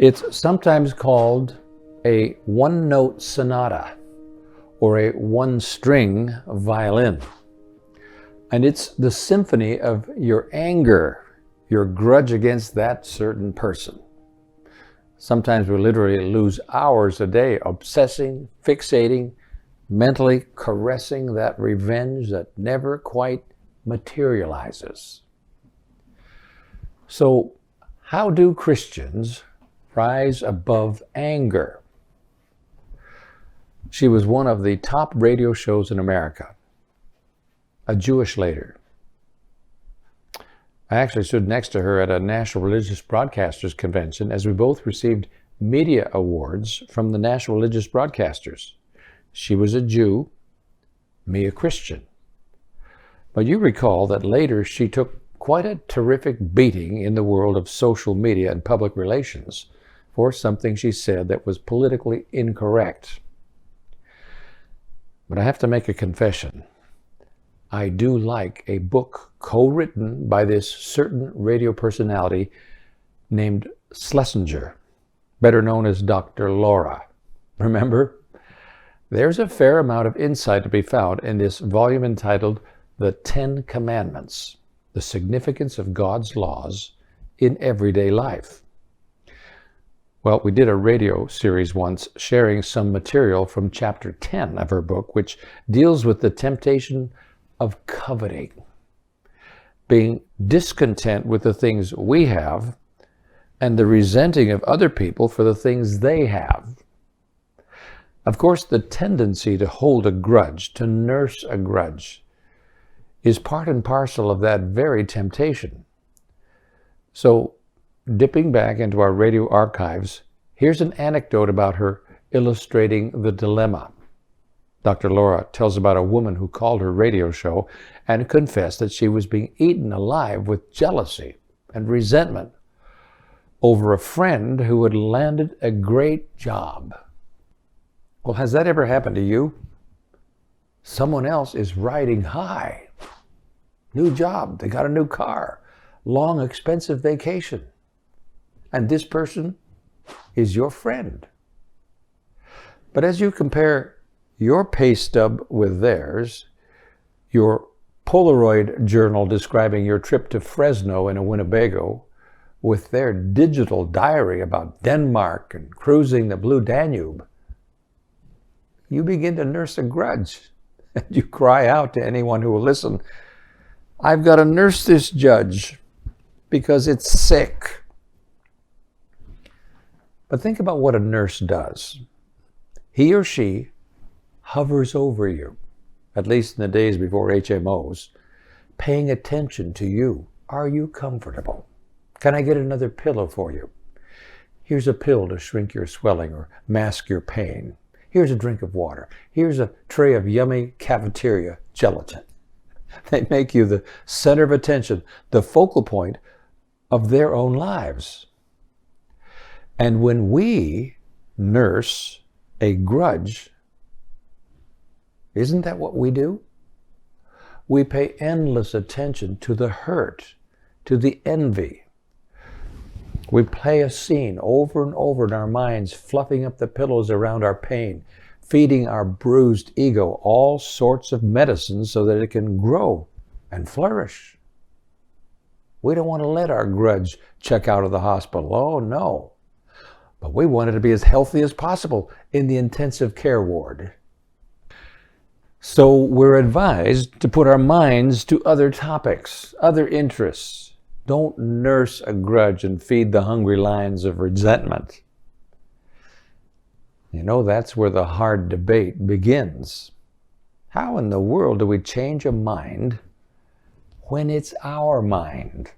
It's sometimes called a one-note sonata or a one-string violin. And it's the symphony of your anger, your grudge against that certain person. Sometimes we literally lose hours a day obsessing, fixating, mentally caressing that revenge that never quite materializes. So, how do Christians rise above anger? She was one of the top radio shows in America, a Jewish lady. I actually stood next to her at a National Religious Broadcasters Convention as we both received media awards from the National Religious Broadcasters. She was a Jew, me a Christian. But you recall that later she took quite a terrific beating in the world of social media and public relations for something she said that was politically incorrect. But I have to make a confession. I do like a book co-written by this certain radio personality named Schlesinger, better known as Dr. Laura. Remember? There's a fair amount of insight to be found in this volume entitled The 10 Commandments, the significance of God's laws in everyday life. Well, we did a radio series once sharing some material from chapter 10 of her book, which deals with the temptation of coveting, being discontent with the things we have, and the resenting of other people for the things they have. Of course, the tendency to hold a grudge, to nurse a grudge, is part and parcel of that very temptation. So, dipping back into our radio archives, here's an anecdote about her illustrating the dilemma. Dr. Laura tells about a woman who called her radio show and confessed that she was being eaten alive with jealousy and resentment over a friend who had landed a great job. Well, has that ever happened to you? Someone else is riding high. New job, they got a new car, long, expensive vacation. And this person is your friend. But as you compare your pay stub with theirs, your Polaroid journal describing your trip to Fresno in a Winnebago, with their digital diary about Denmark and cruising the Blue Danube, you begin to nurse a grudge. And you cry out to anyone who will listen, I've got to nurse this judge because it's sick. But think about what a nurse does. He or she hovers over you, at least in the days before HMOs, paying attention to you. Are you comfortable? Can I get another pillow for you? Here's a pill to shrink your swelling or mask your pain. Here's a drink of water. Here's a tray of yummy cafeteria gelatin. They make you the center of attention, the focal point of their own lives. And when we nurse a grudge, isn't that what we do? We pay endless attention to the hurt, to the envy. We play a scene over and over in our minds, fluffing up the pillows around our pain, feeding our bruised ego all sorts of medicines so that it can grow and flourish. We don't want to let our grudge check out of the hospital. Oh, no. But we want it to be as healthy as possible in the intensive care ward. So we're advised to put our minds to other topics, other interests. Don't nurse a grudge and feed the hungry lions of resentment. You know, that's where the hard debate begins. How in the world do we change a mind when it's our mind?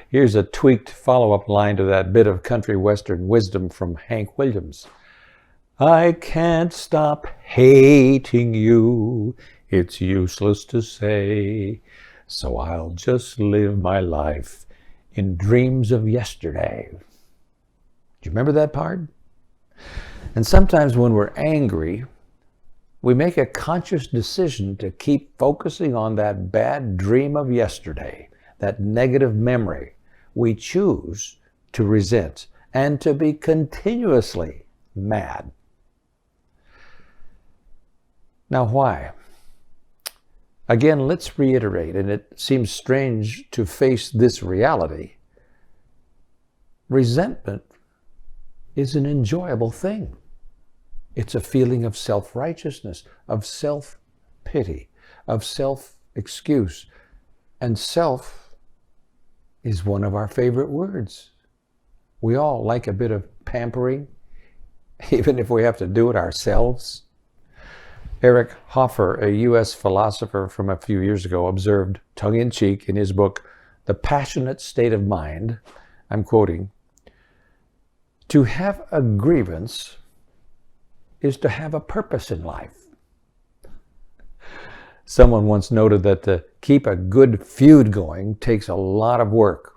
Here's a tweaked follow-up line to that bit of country western wisdom from Hank Williams. I can't stop hating you, it's useless to say, so I'll just live my life in dreams of yesterday. Do you remember that part? And sometimes when we're angry, we make a conscious decision to keep focusing on that bad dream of yesterday, that negative memory. We choose to resent, and to be continuously mad. Now, why? Again, let's reiterate, and it seems strange to face this reality. Resentment is an enjoyable thing. It's a feeling of self-righteousness, of self-pity, of self-excuse. And self is one of our favorite words. We all like a bit of pampering, even if we have to do it ourselves. Eric Hoffer, a U.S. philosopher from a few years ago, observed, tongue-in-cheek, in his book, The Passionate State of Mind, I'm quoting, "To have a grievance is to have a purpose in life." Someone once noted that to keep a good feud going takes a lot of work.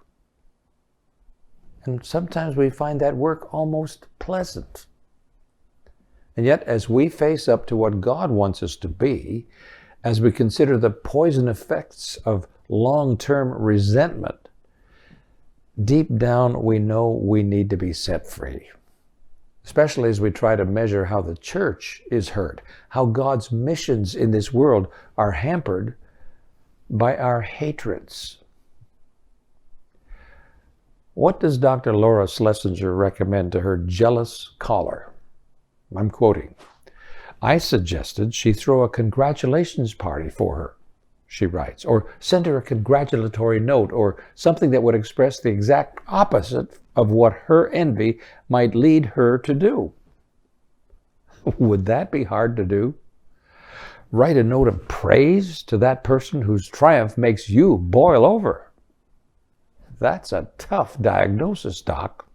And sometimes we find that work almost pleasant. And yet, as we face up to what God wants us to be, as we consider the poison effects of long-term resentment, deep down we know we need to be set free. Especially as we try to measure how the church is hurt, how God's missions in this world are hampered by our hatreds. What does Dr. Laura Schlesinger recommend to her jealous caller? I'm quoting, "I suggested she throw a congratulations party for her," she writes, "or send her a congratulatory note, or something that would express the exact opposite of what her envy might lead her to do." Would that be hard to do? Write a note of praise to that person whose triumph makes you boil over. That's a tough diagnosis, Doc,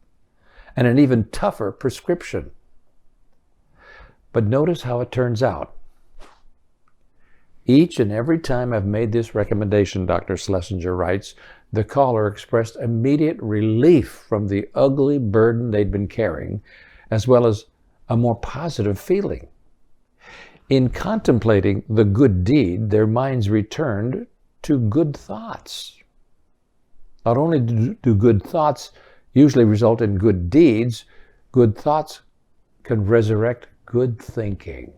and an even tougher prescription. But notice how it turns out. Each and every time I've made this recommendation, Dr. Schlesinger writes, the caller expressed immediate relief from the ugly burden they'd been carrying, as well as a more positive feeling. In contemplating the good deed, their minds returned to good thoughts. Not only do good thoughts usually result in good deeds, good thoughts can resurrect good thinking.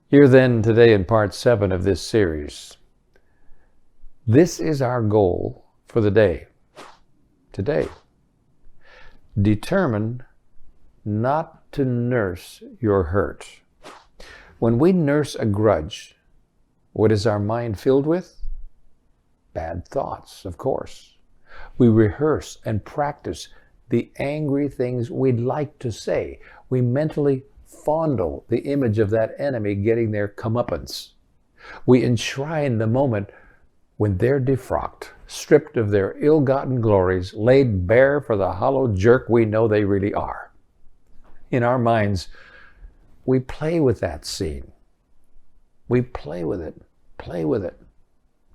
Here then today in part 7 of this series. This is our goal for the day. Today. Determine not to nurse your hurt. When we nurse a grudge, what is our mind filled with? Bad thoughts, of course. We rehearse and practice the angry things we'd like to say. We mentally fondle the image of that enemy getting their comeuppance. We enshrine the moment when they're defrocked, stripped of their ill-gotten glories, laid bare for the hollow jerk we know they really are. In our minds, we play with that scene. We play with it.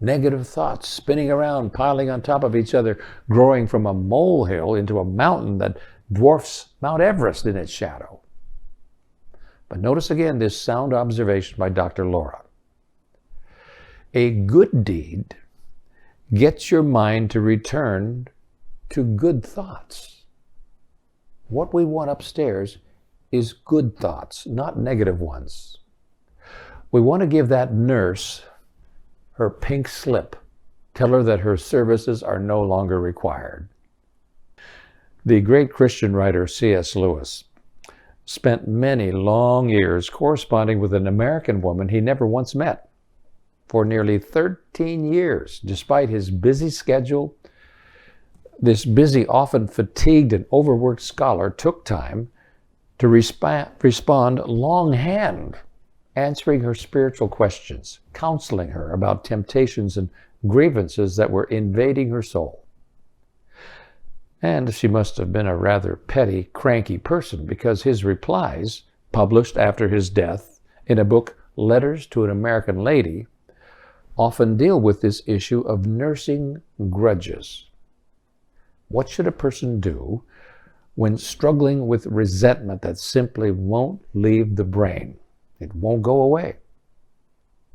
Negative thoughts spinning around, piling on top of each other, growing from a molehill into a mountain that dwarfs Mount Everest in its shadow. But notice again this sound observation by Dr. Laura. A good deed gets your mind to return to good thoughts. What we want upstairs is good thoughts, not negative ones. We want to give that nurse her pink slip, tell her that her services are no longer required. The great Christian writer C.S. Lewis spent many long years corresponding with an American woman he never once met. For nearly 13 years, despite his busy schedule, this busy, often fatigued and overworked scholar took time to respond longhand, answering her spiritual questions, counseling her about temptations and grievances that were invading her soul. And she must have been a rather petty, cranky person, because his replies, published after his death in a book, Letters to an American Lady, often deal with this issue of nursing grudges. What should a person do when struggling with resentment that simply won't leave the brain? It won't go away.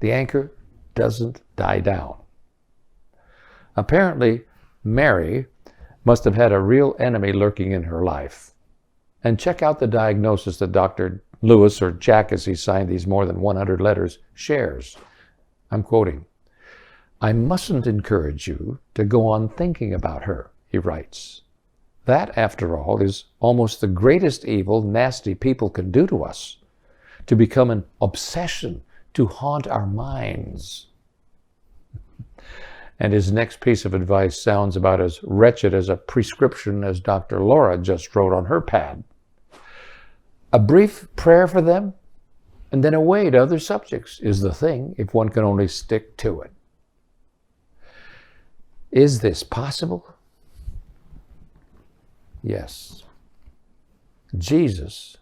The anchor doesn't die down. Apparently, Mary must have had a real enemy lurking in her life. And check out the diagnosis that Dr. Lewis, or Jack as he signed these more than 100 letters, shares. I'm quoting, "I mustn't encourage you to go on thinking about her," he writes. "That, after all, is almost the greatest evil nasty people can do to us, to become an obsession, to haunt our minds." And his next piece of advice sounds about as wretched as a prescription as Dr. Laura just wrote on her pad. A brief prayer for them, and then away to other subjects is the thing, if one can only stick to it. Is this possible? Yes. Jesus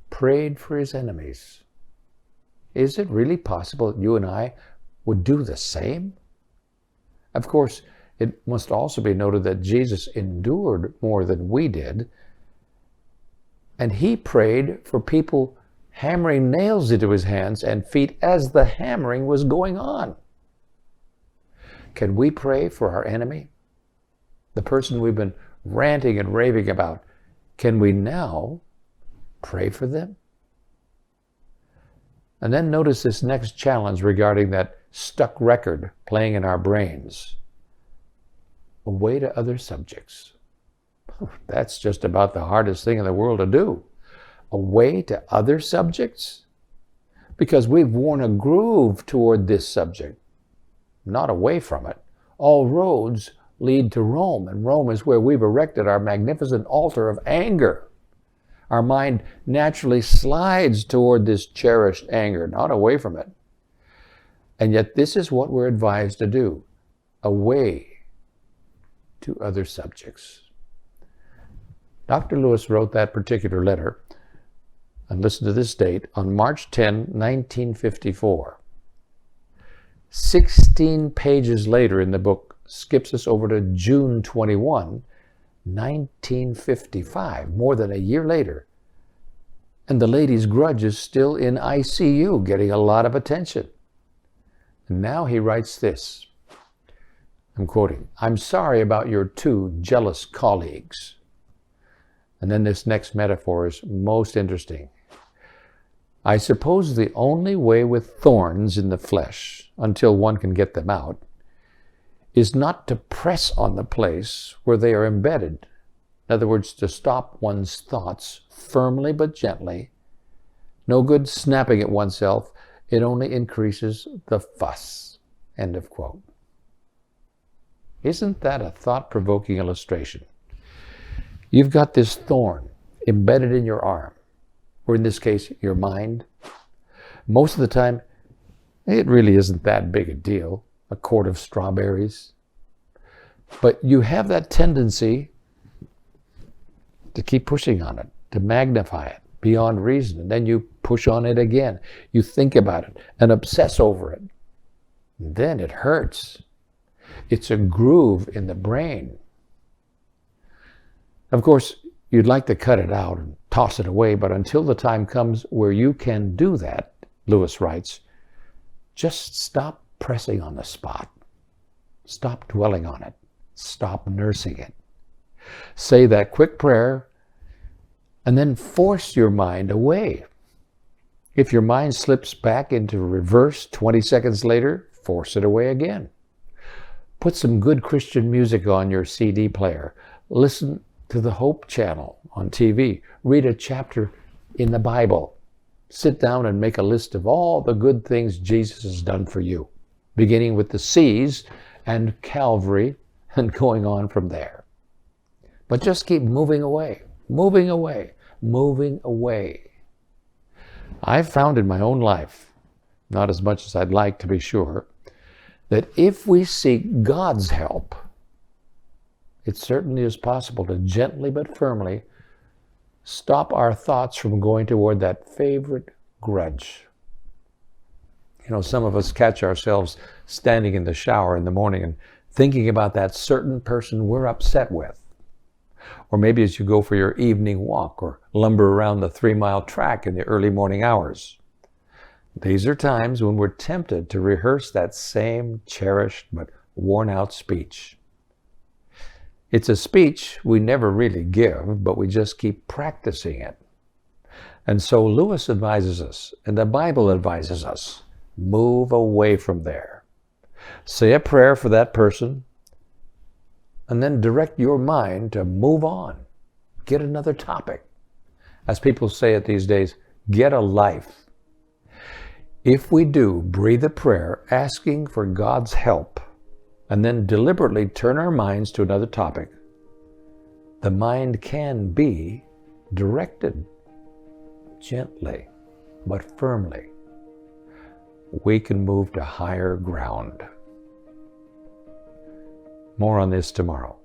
prayed for his enemies. Is it really possible that you and I would do the same? Of course, it must also be noted that Jesus endured more than we did, and he prayed for people hammering nails into his hands and feet as the hammering was going on. Can we pray for our enemy? The person we've been ranting and raving about, can we now pray for them? And then notice this next challenge regarding that stuck record playing in our brains. Away to other subjects. That's just about the hardest thing in the world to do. Away to other subjects? Because we've worn a groove toward this subject, not away from it. All roads lead to Rome, and Rome is where we've erected our magnificent altar of anger. Our mind naturally slides toward this cherished anger, not away from it. And yet this is what we're advised to do, away to other subjects. Dr. Lewis wrote that particular letter, and listen to this date, on March 10, 1954. 16 pages later in the book skips us over to June 21, 1955, more than a year later. And the lady's grudge is still in ICU, getting a lot of attention. And now he writes this, I'm quoting, "I'm sorry about your two jealous colleagues." And then this next metaphor is most interesting. "I suppose the only way with thorns in the flesh, until one can get them out, is not to press on the place where they are embedded. In other words, to stop one's thoughts firmly but gently. No good snapping at oneself. It only increases the fuss." End of quote. Isn't that a thought-provoking illustration? You've got this thorn embedded in your arm, or in this case, your mind. Most of the time, it really isn't that big a deal, a quart of strawberries. But you have that tendency to keep pushing on it, to magnify it beyond reason, and then you push on it again. You think about it and obsess over it. And then it hurts. It's a groove in the brain. Of course, you'd like to cut it out and toss it away, but until the time comes where you can do that, Lewis writes, just stop pressing on the spot. Stop dwelling on it. Stop nursing it. Say that quick prayer and then force your mind away. If your mind slips back into reverse 20 seconds later, force it away again. Put some good Christian music on your CD player. Listen to the Hope Channel on TV. Read a chapter in the Bible. Sit down and make a list of all the good things Jesus has done for you, beginning with the C's and Calvary and going on from there. But just keep moving away, moving away, moving away. I've found in my own life, not as much as I'd like to be sure, that if we seek God's help, it certainly is possible to gently but firmly stop our thoughts from going toward that favorite grudge. You know, some of us catch ourselves standing in the shower in the morning and thinking about that certain person we're upset with. Or maybe as you go for your evening walk or lumber around the 3-mile track in the early morning hours. These are times when we're tempted to rehearse that same cherished but worn-out speech. It's a speech we never really give, but we just keep practicing it. And so Lewis advises us, and the Bible advises us, move away from there. Say a prayer for that person, and then direct your mind to move on. Get another topic. As people say it these days, get a life. If we do breathe a prayer asking for God's help, and then deliberately turn our minds to another topic, the mind can be directed gently but firmly. We can move to higher ground. More on this tomorrow.